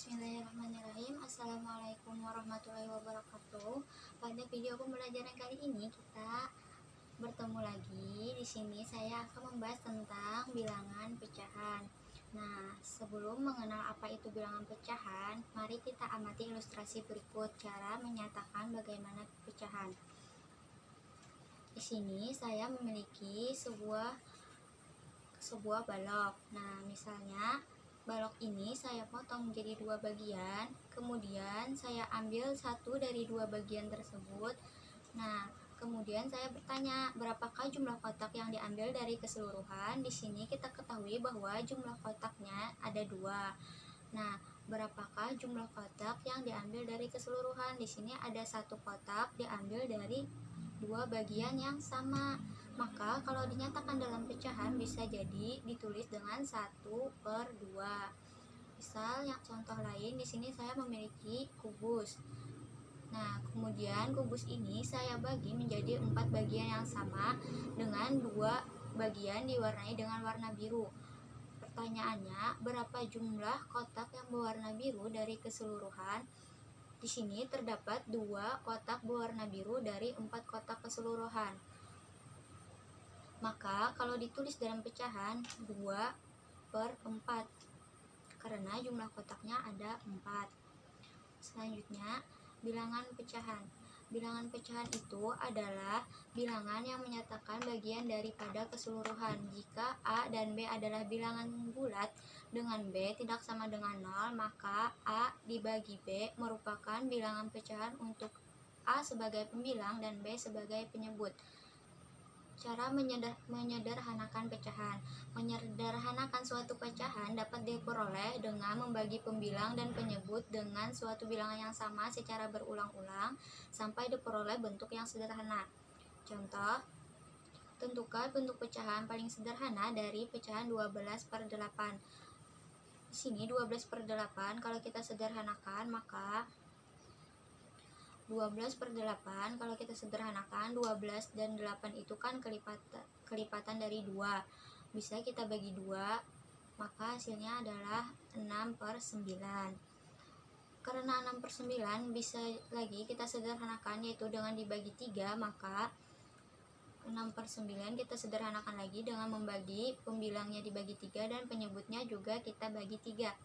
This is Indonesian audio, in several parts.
Bismillahirrahmanirrahim. Assalamualaikum warahmatullahi wabarakatuh. Pada video pembelajaran kali ini kita bertemu lagi. Di sini saya akan membahas tentang bilangan pecahan. Nah, sebelum mengenal apa itu bilangan pecahan, mari kita amati ilustrasi berikut cara menyatakan bagaimana pecahan. Di sini saya memiliki sebuah balok. Nah, misalnya balok ini saya potong menjadi dua bagian, kemudian saya ambil satu dari dua bagian tersebut. Nah, kemudian saya bertanya, berapakah jumlah kotak yang diambil dari keseluruhan? Di sini kita ketahui bahwa jumlah kotaknya ada dua. Nah, berapakah jumlah kotak yang diambil dari keseluruhan? Di sini ada satu kotak diambil dari dua bagian yang sama. Maka kalau dinyatakan dalam pecahan bisa jadi ditulis dengan 1/2. Misal yang contoh lain, di sini saya memiliki kubus. Nah, kemudian kubus ini saya bagi menjadi 4 bagian yang sama dengan dua bagian diwarnai dengan warna biru. Pertanyaannya, berapa jumlah kotak yang berwarna biru dari keseluruhan? Di sini terdapat 2 kotak berwarna biru dari 4 kotak keseluruhan. Maka kalau ditulis dalam pecahan 2/4 karena jumlah kotaknya ada 4. Selanjutnya, bilangan pecahan. Bilangan pecahan itu adalah bilangan yang menyatakan bagian daripada keseluruhan. Jika A dan B adalah bilangan bulat dengan B tidak sama dengan 0, maka A dibagi B merupakan bilangan pecahan untuk A sebagai pembilang dan B sebagai penyebut. Cara menyederhanakan pecahan. Menyederhanakan suatu pecahan dapat diperoleh dengan membagi pembilang dan penyebut dengan suatu bilangan yang sama secara berulang-ulang sampai diperoleh bentuk yang sederhana. Contoh, tentukan bentuk pecahan paling sederhana dari pecahan 12/8. Di sini 12/8 kalau kita sederhanakan maka 12/8 kalau kita sederhanakan 12 dan 8 itu kan kelipatan dari 2. Bisa kita bagi 2, maka hasilnya adalah 6/9. Karena 6/9 bisa lagi kita sederhanakan yaitu dengan dibagi 3, maka 6/9 kita sederhanakan lagi dengan membagi pembilangnya dibagi 3 dan penyebutnya juga kita bagi 3.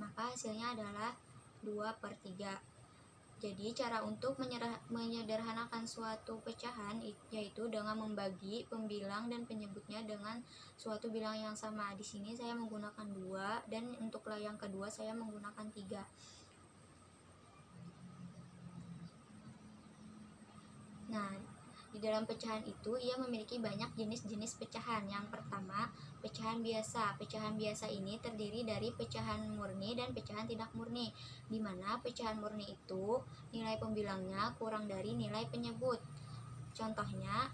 Maka hasilnya adalah 2/3. Jadi cara untuk menyederhanakan suatu pecahan yaitu dengan membagi pembilang dan penyebutnya dengan suatu bilang yang sama. Di sini saya menggunakan 2 dan untuk yang kedua saya menggunakan 3. Nah, di dalam pecahan itu ia memiliki banyak jenis-jenis pecahan. Yang pertama, pecahan biasa. Pecahan biasa ini terdiri dari pecahan murni dan pecahan tidak murni, di mana pecahan murni itu nilai pembilangnya kurang dari nilai penyebut. Contohnya,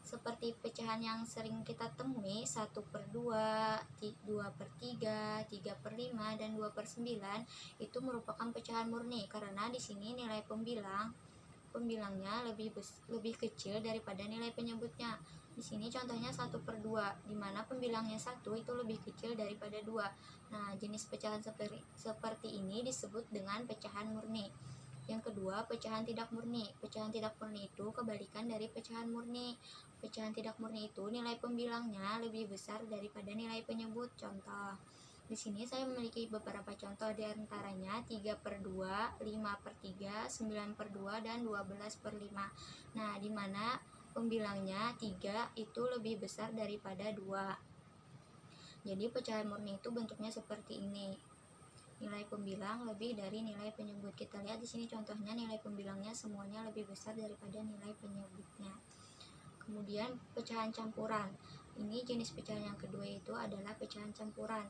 seperti pecahan yang sering kita temui 1/2, 2/3, 3/5, dan 2/9 itu merupakan pecahan murni karena di sini nilai pembilangnya lebih kecil daripada nilai penyebutnya. Di sini contohnya 1/2, di mana pembilangnya 1 itu lebih kecil daripada 2. Nah, jenis pecahan seperti ini disebut dengan pecahan murni. Yang kedua, pecahan tidak murni. Pecahan tidak murni itu kebalikan dari pecahan murni. Pecahan tidak murni itu nilai pembilangnya lebih besar daripada nilai penyebut. Contoh, di sini saya memiliki beberapa contoh, diantaranya 3/2, 5/3, 9/2, dan 12/5. Nah, di mana pembilangnya 3 itu lebih besar daripada 2. Jadi pecahan murni itu bentuknya seperti ini. Nilai pembilang lebih dari nilai penyebut. Kita lihat di sini contohnya, nilai pembilangnya semuanya lebih besar daripada nilai penyebutnya. Kemudian pecahan campuran. Ini jenis pecahan yang kedua, itu adalah pecahan campuran.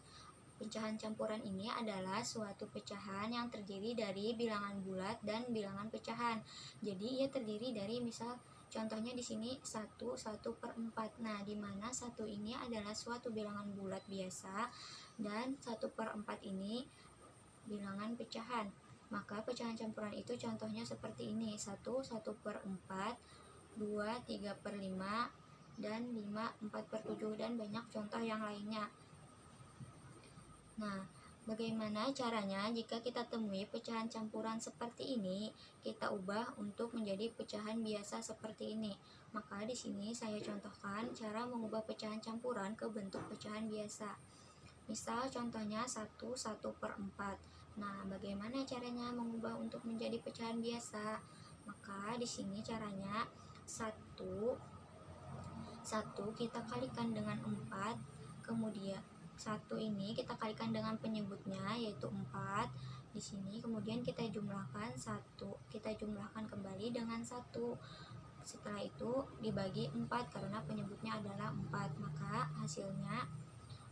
Pecahan campuran ini adalah suatu pecahan yang terdiri dari bilangan bulat dan bilangan pecahan. Jadi ia terdiri dari, misal contohnya di sini 1/4. Nah, di mana 1 ini adalah suatu bilangan bulat biasa dan 1/4 ini bilangan pecahan. Maka pecahan campuran itu contohnya seperti ini: 1/4, 2 3/5, dan 5 4/7, dan banyak contoh yang lainnya. Nah, Bagaimana caranya jika kita temui pecahan campuran seperti ini, kita ubah untuk menjadi pecahan biasa seperti ini. Maka di sini saya contohkan cara mengubah pecahan campuran ke bentuk pecahan biasa. Misal contohnya 1/4. Nah, bagaimana caranya mengubah untuk menjadi pecahan biasa? Maka di sini caranya 1 kita kalikan dengan 4, kemudian 1 ini kita kalikan dengan penyebutnya yaitu 4. Di sini kemudian kita jumlahkan 1, kita jumlahkan kembali dengan 1. Setelah itu dibagi 4 karena penyebutnya adalah 4. Maka hasilnya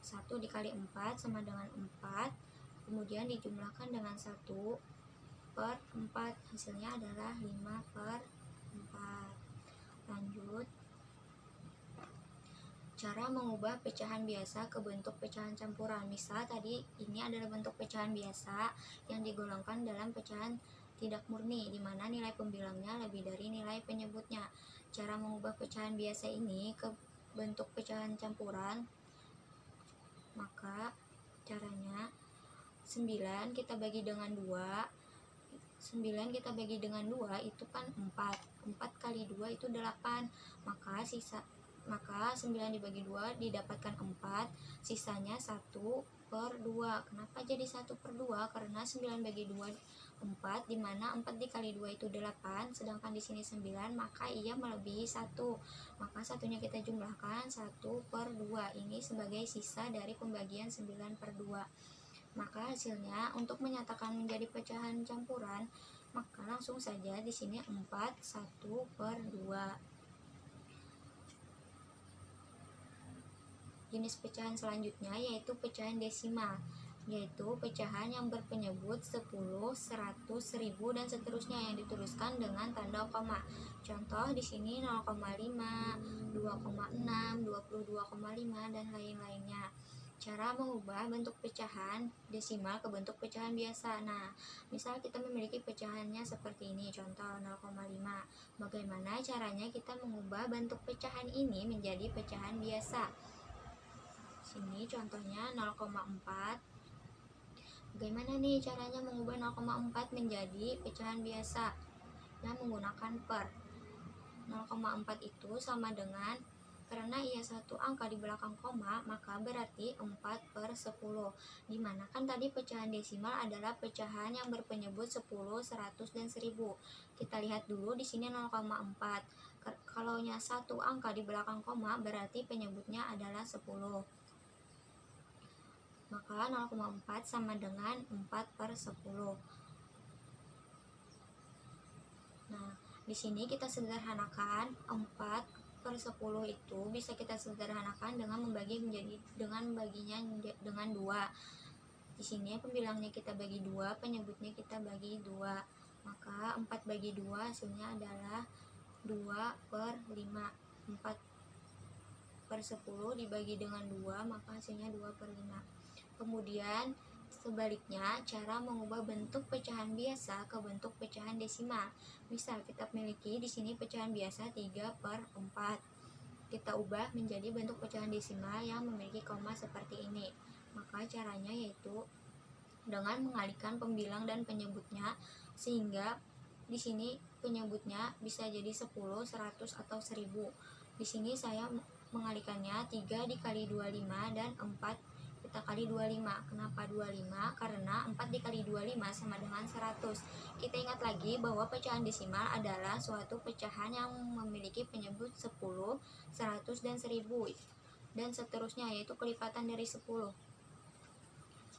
1 dikali 4 sama dengan 4. Kemudian dijumlahkan dengan 1/4. Hasilnya adalah 5/4. Lanjut. Cara mengubah pecahan biasa ke bentuk pecahan campuran. Misal tadi ini adalah bentuk pecahan biasa yang digolongkan dalam pecahan tidak murni, di mana nilai pembilangnya lebih dari nilai penyebutnya. Cara mengubah pecahan biasa ini ke bentuk pecahan campuran, maka caranya 9 kita bagi dengan 2. 9 kita bagi dengan 2 itu kan 4. 4 kali 2 itu 8. Maka 9 dibagi 2 didapatkan 4, sisanya 1/2. Kenapa jadi 1/2? Karena 9 bagi 2 4, dimana 4 dikali 2 itu 8, sedangkan di sini 9, maka ia melebihi 1. Maka satunya kita jumlahkan 1/2. Ini sebagai sisa dari pembagian 9/2. Maka hasilnya untuk menyatakan menjadi pecahan campuran, maka langsung saja di sini 4 1/2. Jenis pecahan selanjutnya yaitu pecahan desimal, yaitu pecahan yang berpenyebut 10, 100, 1000 dan seterusnya yang dituliskan dengan tanda koma. Contoh di sini 0,5, 2,6, 22,5 dan lain-lainnya. Cara mengubah bentuk pecahan desimal ke bentuk pecahan biasa. Nah, misal kita memiliki pecahannya seperti ini, contoh 0,5. Bagaimana caranya kita mengubah bentuk pecahan ini menjadi pecahan biasa? Sini contohnya 0,4. Bagaimana nih caranya mengubah 0,4 menjadi pecahan biasa? Nah, menggunakan per. 0,4 itu sama dengan, karena ia satu angka di belakang koma, maka berarti 4/10. Dimana kan tadi pecahan desimal adalah pecahan yang berpenyebut 10, 100, dan 1000. Kita lihat dulu di sini 0,4. Kalau nya satu angka di belakang koma, berarti penyebutnya adalah 10. Maka 0,4 sama dengan 4/10. Nah, di sini kita sederhanakan 4/10 itu bisa kita sederhanakan dengan membaginya dengan 2. Di sini pembilangnya kita bagi 2, penyebutnya kita bagi 2. Maka 4 bagi 2 hasilnya adalah 2/5. 4/10 dibagi dengan 2, maka hasilnya 2/5. Kemudian sebaliknya, cara mengubah bentuk pecahan biasa ke bentuk pecahan desimal. Misal kita memiliki di sini pecahan biasa 3/4. Kita ubah menjadi bentuk pecahan desimal yang memiliki koma seperti ini. Maka caranya yaitu dengan mengalihkan pembilang dan penyebutnya, sehingga di sini penyebutnya bisa jadi 10, 100, atau 1000. Di sini saya mengalihkannya 3 dikali 25 dan 4 kita kali 25. Kenapa 25? Karena 4 dikali 25 sama dengan 100. Kita ingat lagi bahwa pecahan desimal adalah suatu pecahan yang memiliki penyebut 10, 100, dan 1000 dan seterusnya, yaitu kelipatan dari 10.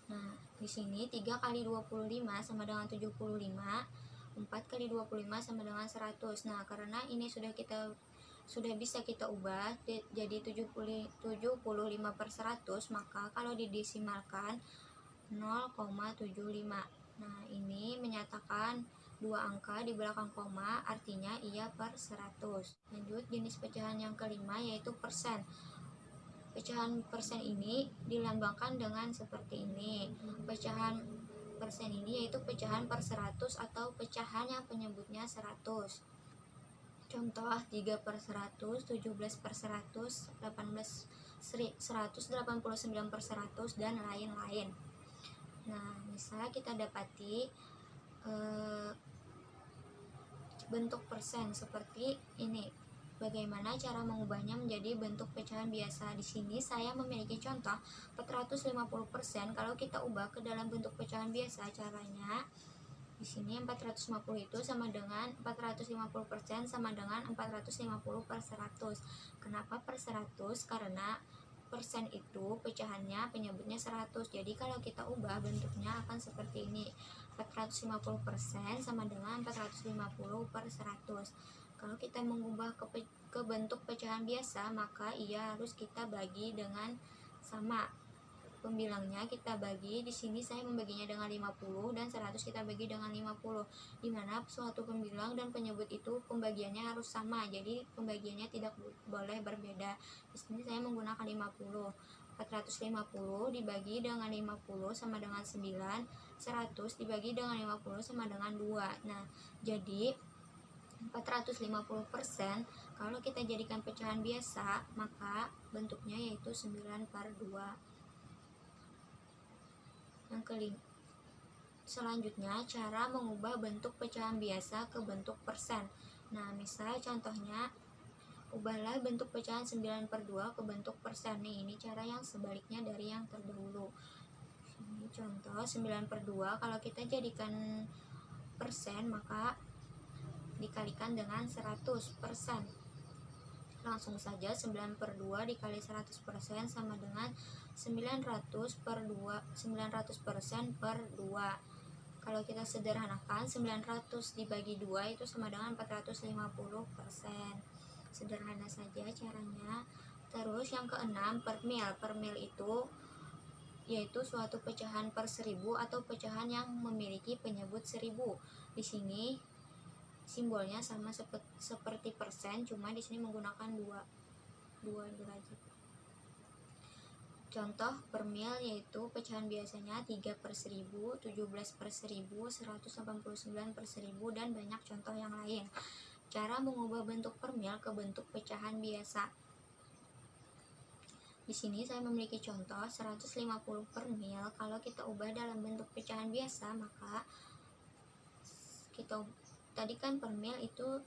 Nah, di sini 3 kali 25 sama dengan 75, 4 kali 25 sama dengan 100. Nah, karena ini sudah bisa kita ubah jadi 75/100, maka kalau didesimalkan 0,75. Nah, ini menyatakan dua angka di belakang koma, artinya ia per 100. Lanjut, jenis pecahan yang kelima yaitu persen. Pecahan persen ini dilambangkan dengan seperti ini. Pecahan persen ini yaitu pecahan per 100 atau pecahan yang penyebutnya 100. Contoh 3/100, 17/100, 189/100, dan lain-lain. Nah, misalnya kita dapati bentuk persen seperti ini. Bagaimana cara mengubahnya menjadi bentuk pecahan biasa? Di sini saya memiliki contoh 450%. Kalau kita ubah ke dalam bentuk pecahan biasa, caranya di sini 450 itu sama dengan 450% sama dengan 450 per 100. Kenapa per 100? Karena persen itu pecahannya penyebutnya 100. Jadi kalau kita ubah bentuknya akan seperti ini. 450% sama dengan 450 per 100. Kalau kita mengubah ke bentuk pecahan biasa, maka ia harus kita bagi dengan sama. Pembilangnya kita bagi, di sini saya membaginya dengan 50 dan 100 kita bagi dengan 50, dimana suatu pembilang dan penyebut itu pembagiannya harus sama, jadi pembagiannya tidak boleh berbeda. Di sini saya menggunakan 50. 450 dibagi dengan 50 sama dengan 9, 100 dibagi dengan 50 sama dengan 2. Nah, jadi 450% kalau kita jadikan pecahan biasa, maka bentuknya yaitu 9/2. Yang kelima, selanjutnya cara mengubah bentuk pecahan biasa ke bentuk persen. Nah, misal contohnya, ubahlah bentuk pecahan 9/2 ke bentuk persen. Nih, ini cara yang sebaliknya dari yang terdahulu. Ini contoh 9/2, kalau kita jadikan persen maka dikalikan dengan 100%. Langsung saja 9/2 dikali 100% sama dengan 900% per 2. Kalau kita sederhanakan, 900 dibagi 2 itu sama dengan 450%. Sederhana saja caranya. Terus yang keenam, per mil. Per mil itu yaitu suatu pecahan per 1000 atau pecahan yang memiliki penyebut 1000. Di sini simbolnya sama seperti persen, cuma di sini menggunakan dua derajat. Contoh per mil yaitu pecahan biasanya 3/1000, 17/1000, 189/1000, dan banyak contoh yang lain. Cara mengubah bentuk per mil ke bentuk pecahan biasa. Di sini saya memiliki contoh 150 per mil. Kalau kita ubah dalam bentuk pecahan biasa, maka kita tadi kan per mil itu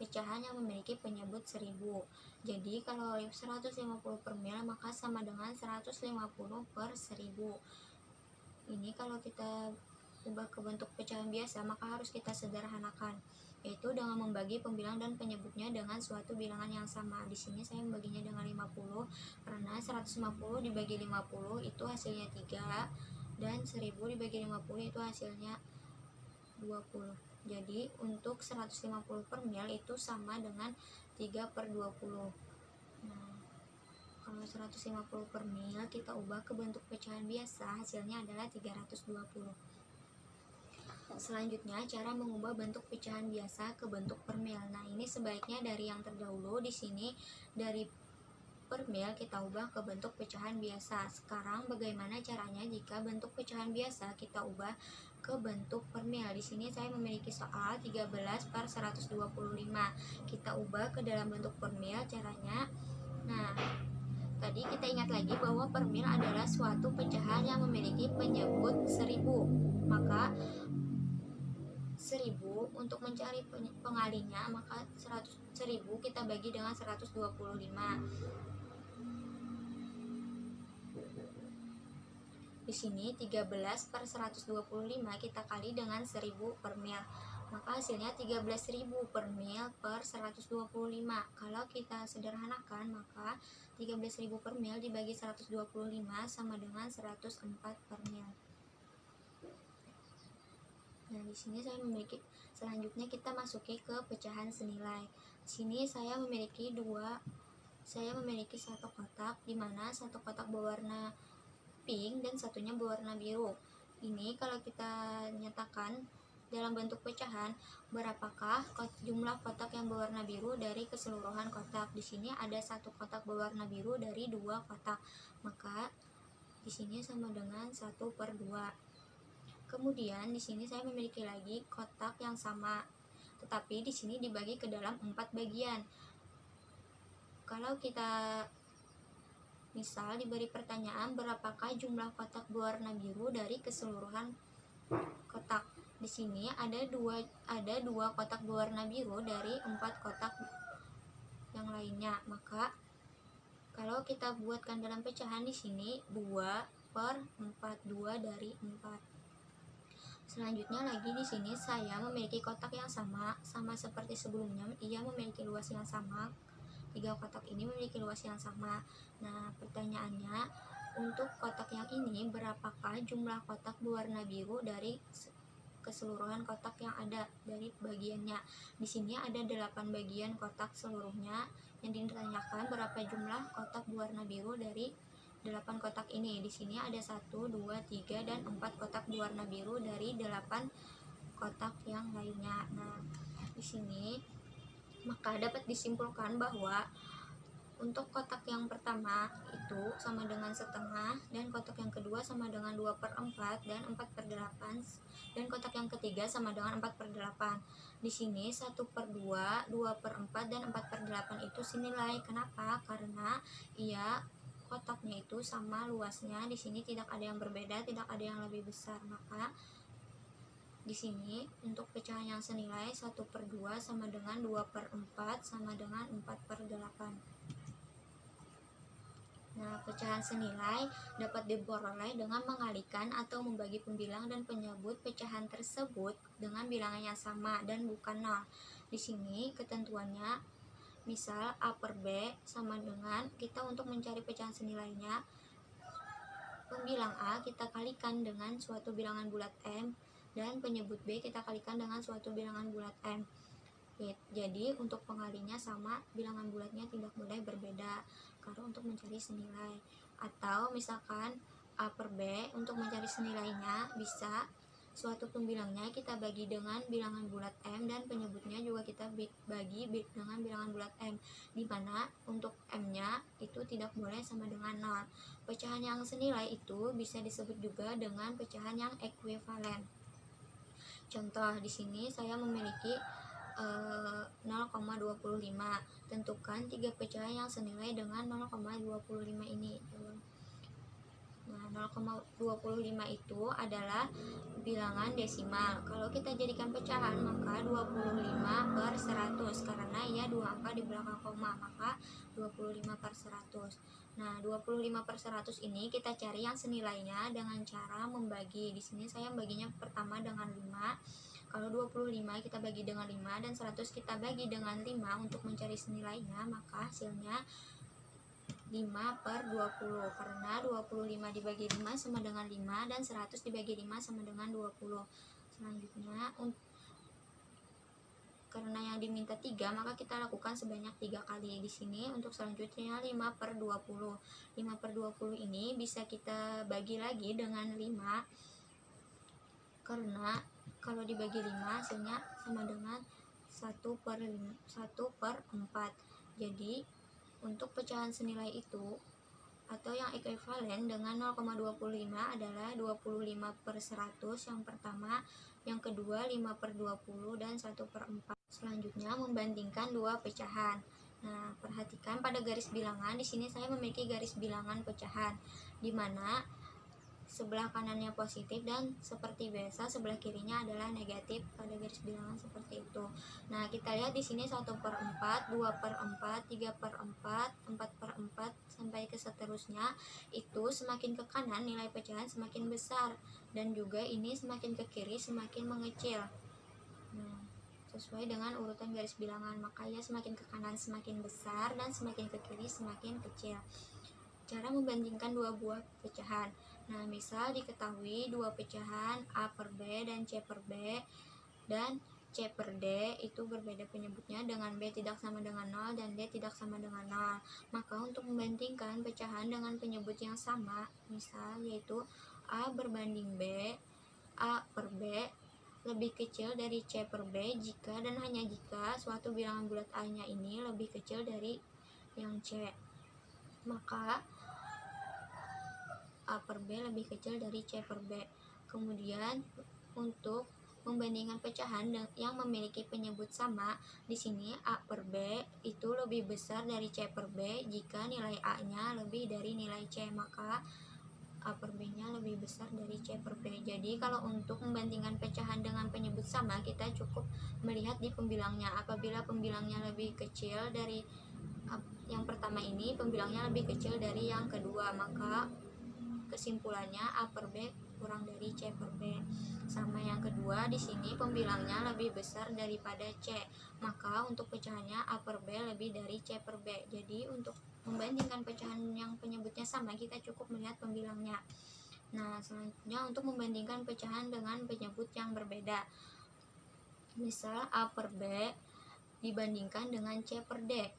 pecahan yang memiliki penyebut 1000. Jadi kalau 150 per mil maka sama dengan 150 per 1000. Ini kalau kita ubah ke bentuk pecahan biasa maka harus kita sederhanakan, yaitu dengan membagi pembilang dan penyebutnya dengan suatu bilangan yang sama. Di sini saya membaginya dengan 50 karena 150 dibagi 50 itu hasilnya 3 dan 1000 dibagi 50 itu hasilnya 20. Jadi untuk 150 per mil itu sama dengan 3/20. Nah, kalau 150 per mil kita ubah ke bentuk pecahan biasa, hasilnya adalah 320. Selanjutnya cara mengubah bentuk pecahan biasa ke bentuk per mil. Nah, ini sebaiknya dari yang terdahulu. Di sini dari per mil kita ubah ke bentuk pecahan biasa. Sekarang bagaimana caranya jika bentuk pecahan biasa kita ubah ke bentuk per mil? Di sini saya memiliki soal 13/125. Kita ubah ke dalam bentuk per mil caranya. Nah, tadi kita ingat lagi bahwa per mil adalah suatu pecahan yang memiliki penyebut 1000. Maka 1000 untuk mencari pengalinya, maka 1000 kita bagi dengan 125. Di sini 13/125 kita kali dengan 1000 per mil, maka hasilnya 13.000 per mil per 125. Kalau kita sederhanakan maka 13.000 per mil dibagi 125 sama dengan 104 per mil. Nah, di sini saya memiliki, selanjutnya kita masuki ke pecahan senilai. Di sini saya memiliki satu kotak, di mana satu kotak berwarna pink dan satunya berwarna biru. Ini kalau kita nyatakan dalam bentuk pecahan, berapakah jumlah kotak yang berwarna biru dari keseluruhan kotak? Di sini ada satu kotak berwarna biru dari dua kotak, maka di sini sama dengan 1/2. Kemudian di sini saya memiliki lagi kotak yang sama, tetapi di sini dibagi ke dalam 4 bagian. Kalau kita Misal diberi pertanyaan berapakah jumlah kotak berwarna biru dari keseluruhan kotak. Di sini ada dua kotak berwarna biru dari 4 kotak yang lainnya. Maka kalau kita buatkan dalam pecahan di sini 2/4, 2 dari 4. Selanjutnya lagi di sini saya memiliki kotak yang sama seperti sebelumnya, ia memiliki luas yang sama. 3 kotak ini memiliki luas yang sama. Nah, pertanyaannya, untuk kotak yang ini berapakah jumlah kotak berwarna biru dari keseluruhan kotak yang ada dari bagiannya. Di sini ada 8 bagian kotak seluruhnya. Yang ditanyakan berapa jumlah kotak berwarna biru dari 8 kotak ini. Di sini ada 1, 2, 3 dan 4 kotak berwarna biru dari 8 kotak yang lainnya. Nah, di sini maka dapat disimpulkan bahwa untuk kotak yang pertama itu sama dengan setengah, dan kotak yang kedua sama dengan 2/4 dan 4/8, dan kotak yang ketiga sama dengan 4/8. Di sini 1/2, 2/4 dan 4/8 itu senilai. Kenapa? Karena kotaknya itu sama luasnya. Di sini tidak ada yang berbeda, tidak ada yang lebih besar. Maka di sini untuk pecahan yang senilai 1/2 sama dengan 2/4 sama dengan 4/8. Nah, pecahan senilai dapat diperoleh dengan mengalikan atau membagi pembilang dan penyebut pecahan tersebut dengan bilangan yang sama dan bukan 0. Di sini ketentuannya, misal A/B sama dengan, kita untuk mencari pecahan senilainya, pembilang A kita kalikan dengan suatu bilangan bulat M dan penyebut B kita kalikan dengan suatu bilangan bulat M. Jadi untuk pengalinya sama, bilangan bulatnya tidak boleh berbeda karena untuk mencari senilai. Atau misalkan A/B, untuk mencari senilainya bisa suatu pembilangnya kita bagi dengan bilangan bulat M dan penyebutnya juga kita bagi dengan bilangan bulat M, dimana untuk M-nya itu tidak boleh sama dengan 0. Pecahan yang senilai itu bisa disebut juga dengan pecahan yang ekuivalen. Contoh, di sini saya memiliki 0,25. Tentukan 3 pecahan yang senilai dengan 0,25 ini. Nah, 0,25 itu adalah bilangan desimal. Kalau kita jadikan pecahan, maka 25/100, karena ia 2 angka di belakang koma, maka 25/100. Nah, 25/100 ini kita cari yang senilainya dengan cara membagi. Di sini saya membaginya pertama dengan 5. Kalau 25 kita bagi dengan 5 dan 100 kita bagi dengan 5 untuk mencari senilainya, maka hasilnya 5/20, karena 25 dibagi 5 sama dengan 5 dan 100 dibagi 5 sama dengan 20. Selanjutnya, karena yang diminta 3, maka kita lakukan sebanyak 3 kali. Di sini untuk selanjutnya 5/20. 5/20 ini bisa kita bagi lagi dengan 5, karena kalau dibagi 5 hasilnya sama dengan 1/4. Jadi untuk pecahan senilai itu atau yang ekuivalen dengan 0,25 adalah 25/100 yang pertama, yang kedua 5/20 dan 1/4. Selanjutnya membandingkan dua pecahan. Nah, perhatikan pada garis bilangan. Di sini saya memiliki garis bilangan pecahan di mana sebelah kanannya positif dan seperti biasa sebelah kirinya adalah negatif pada garis bilangan seperti itu. Nah, kita lihat di sini 1/4, 2/4, 3/4, 4/4 sampai ke seterusnya. Itu semakin ke kanan nilai pecahan semakin besar, dan juga ini semakin ke kiri semakin mengecil. Nah, sesuai dengan urutan garis bilangan, maka ya semakin ke kanan semakin besar dan semakin ke kiri semakin kecil. Cara membandingkan dua buah pecahan. Nah, misal diketahui dua pecahan A/B dan C/B dan C/D itu berbeda penyebutnya, dengan B tidak sama dengan 0 dan D tidak sama dengan 0. Maka untuk membandingkan pecahan dengan penyebut yang sama, misal yaitu A berbanding B, A/B lebih kecil dari C/B jika dan hanya jika suatu bilangan bulat A-nya ini lebih kecil dari yang C. Maka A/B lebih kecil dari C/B. Kemudian untuk membandingkan pecahan yang memiliki penyebut sama, di sini A per B itu lebih besar dari C per B jika nilai A-nya lebih dari nilai C, maka A per B-nya lebih besar dari C per B. Jadi kalau untuk membandingkan pecahan dengan penyebut sama, kita cukup melihat di pembilangnya. Apabila pembilangnya lebih kecil dari yang pertama ini, pembilangnya lebih kecil dari yang kedua, maka kesimpulannya A per B kurang dari C per B. Sama yang kedua, di sini pembilangnya lebih besar daripada C, maka untuk pecahannya A per B lebih dari C per B. Jadi untuk membandingkan pecahan yang penyebutnya sama, kita cukup melihat pembilangnya. Nah, selanjutnya untuk membandingkan pecahan dengan penyebut yang berbeda. Misal A per B dibandingkan dengan C per D.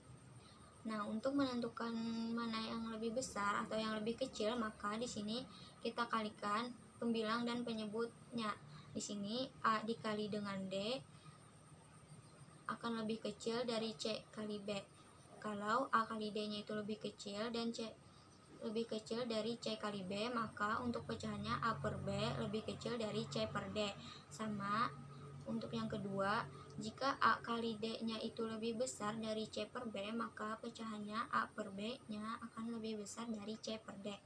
Nah, untuk menentukan mana yang lebih besar atau yang lebih kecil, maka di sini kita kalikan pembilang dan penyebutnya. Di sini A dikali dengan D akan lebih kecil dari C kali B. Kalau A kali D-nya itu lebih kecil dan C lebih kecil dari C kali B, maka untuk pecahannya A per B lebih kecil dari C per D. Sama untuk yang kedua, jika A kali D-nya itu lebih besar dari C per B, maka pecahannya A per B-nya akan lebih besar dari C per D.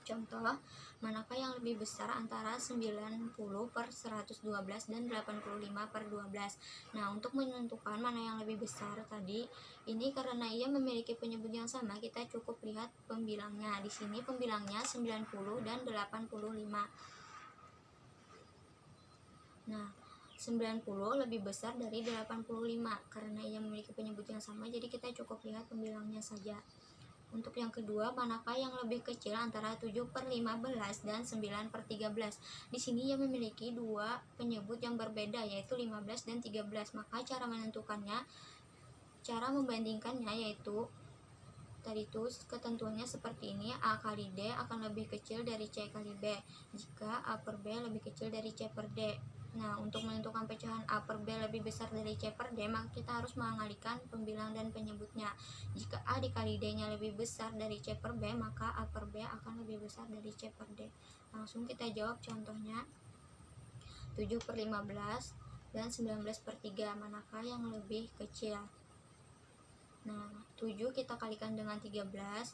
Contoh, manakah yang lebih besar antara 90 per 112 dan 85 per 12? Nah, untuk menentukan mana yang lebih besar tadi, ini karena ia memiliki penyebut yang sama, kita cukup lihat pembilangnya. Di sini pembilangnya 90 dan 85. Nah, 90 lebih besar dari 85 karena ia memiliki penyebut yang sama, jadi kita cukup lihat pembilangnya saja. Untuk yang kedua, manakah yang lebih kecil antara 7 per 15 dan 9 per 13? Di sini ia memiliki dua penyebut yang berbeda, yaitu 15 dan 13. Maka cara menentukannya, cara membandingkannya yaitu tadi itu ketentuannya seperti ini. A kali D akan lebih kecil dari C kali B jika A per B lebih kecil dari C per D. Nah, untuk menentukan pecahan A per B lebih besar dari C per D, maka kita harus mengalikan pembilang dan penyebutnya. Jika A dikali D-nya lebih besar dari C per B, maka A per B akan lebih besar dari C per D. Langsung kita jawab contohnya. 7 per 15 dan 19 per 3, manakah yang lebih kecil? Nah, 7 kita kalikan dengan 13,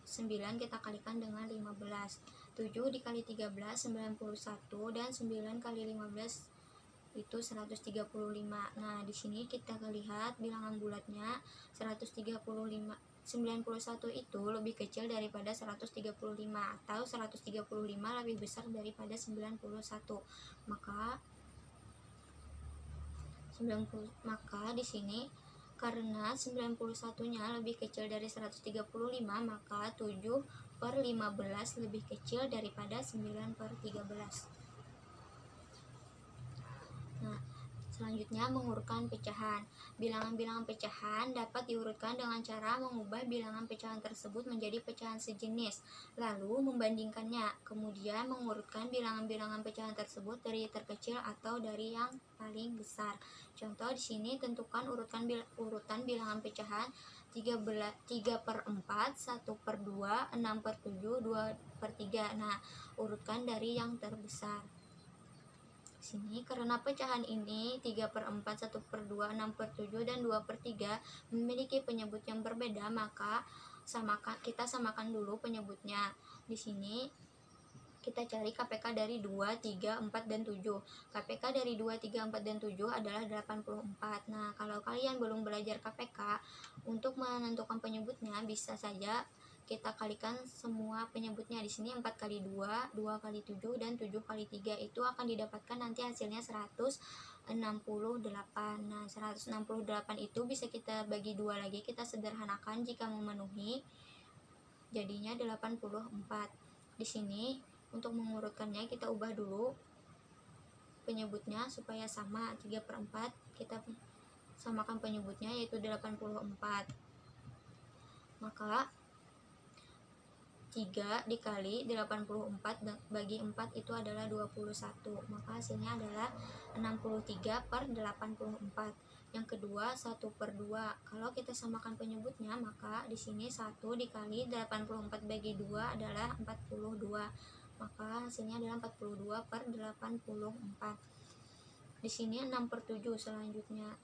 9 kita kalikan dengan 15. 7 dikali 13 91 dan 9 kali 15 itu 135. Nah, di sini kita lihat bilangan bulatnya 135. 91 itu lebih kecil daripada 135 atau 135 lebih besar daripada 91. Maka di sini karena 91-nya lebih kecil dari 135, maka 7 per 15 lebih kecil daripada 9 per 13. Nah, selanjutnya mengurutkan pecahan. Bilangan-bilangan pecahan dapat diurutkan dengan cara mengubah bilangan pecahan tersebut menjadi pecahan sejenis, lalu membandingkannya, kemudian mengurutkan bilangan-bilangan pecahan tersebut dari terkecil atau dari yang paling besar. Contoh di sini tentukan urutan bilangan pecahan 3 per 4, 1 per 2, 6 per 7, 2 per 3. Nah, urutkan dari yang terbesar. Sini karena pecahan ini 3 per 4, 1 per 2, 6 per 7, dan 2 per 3 memiliki penyebut yang berbeda, maka kita samakan dulu penyebutnya. Di sini kita cari KPK dari 2, 3, 4, dan 7. KPK dari 2, 3, 4, dan 7 adalah 84. Nah, kalau kalian belum belajar KPK, untuk menentukan penyebutnya bisa saja kita kalikan semua penyebutnya. Di sini 4 kali 2, 2 kali 7, dan 7 kali 3 itu akan didapatkan nanti hasilnya 168. Nah, 168 itu bisa kita bagi 2 lagi, kita sederhanakan jika memenuhi, jadinya 84. Di sini untuk mengurutkannya kita ubah dulu penyebutnya supaya sama. 3 per 4 kita samakan penyebutnya yaitu 84. Maka 3 dikali 84 bagi 4 itu adalah 21. Maka hasilnya adalah 63 per 84. Yang kedua 1 per 2. Kalau kita samakan penyebutnya, maka di sini 1 dikali 84 bagi 2 adalah 42. Maka hasilnya adalah 42 per 84. Di sini 6/7 selanjutnya.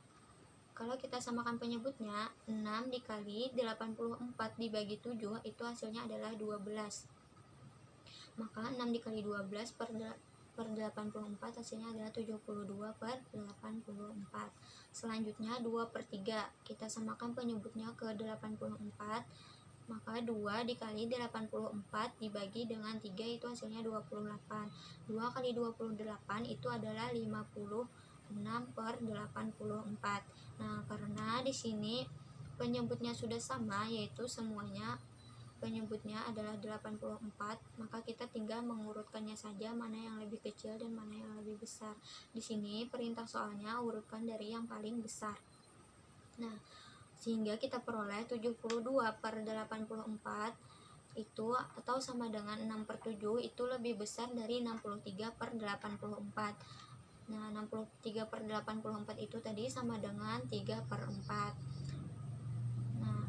Kalau kita samakan penyebutnya, 6 dikali 84 dibagi 7 itu hasilnya adalah 12. Maka 6 dikali 12 per 84 hasilnya adalah 72/84. Selanjutnya 2/3. Kita samakan penyebutnya ke 84. Maka 2 dikali 84 dibagi dengan 3 itu hasilnya 28. 2 kali 28 itu adalah 56/84. Nah, karena di sini penyebutnya sudah sama, yaitu semuanya penyebutnya adalah 84, maka kita tinggal mengurutkannya saja mana yang lebih kecil dan mana yang lebih besar. Di sini perintah soalnya urutkan dari yang paling besar. Nah, sehingga kita peroleh 72/84 itu atau sama dengan 6/7 itu lebih besar dari 63/84. Nah, 63/84 itu tadi sama dengan 3/4. Nah,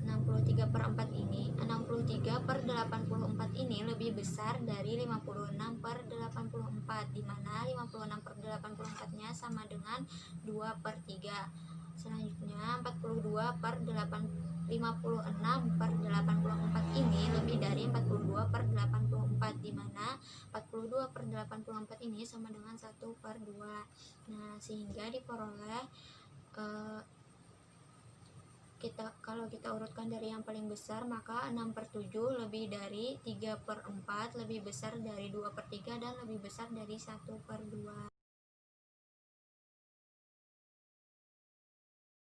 63/84 ini lebih besar dari 56/84, di mana 56/84-nya sama dengan 2/3. Selanjutnya 56/84 ini lebih dari 42/84, di mana 42/84 ini sama dengan 1/2. Nah, sehingga diperoleh kalau kita urutkan dari yang paling besar, maka 6/7 lebih dari 3/4, lebih besar dari 2/3, dan lebih besar dari 1/2.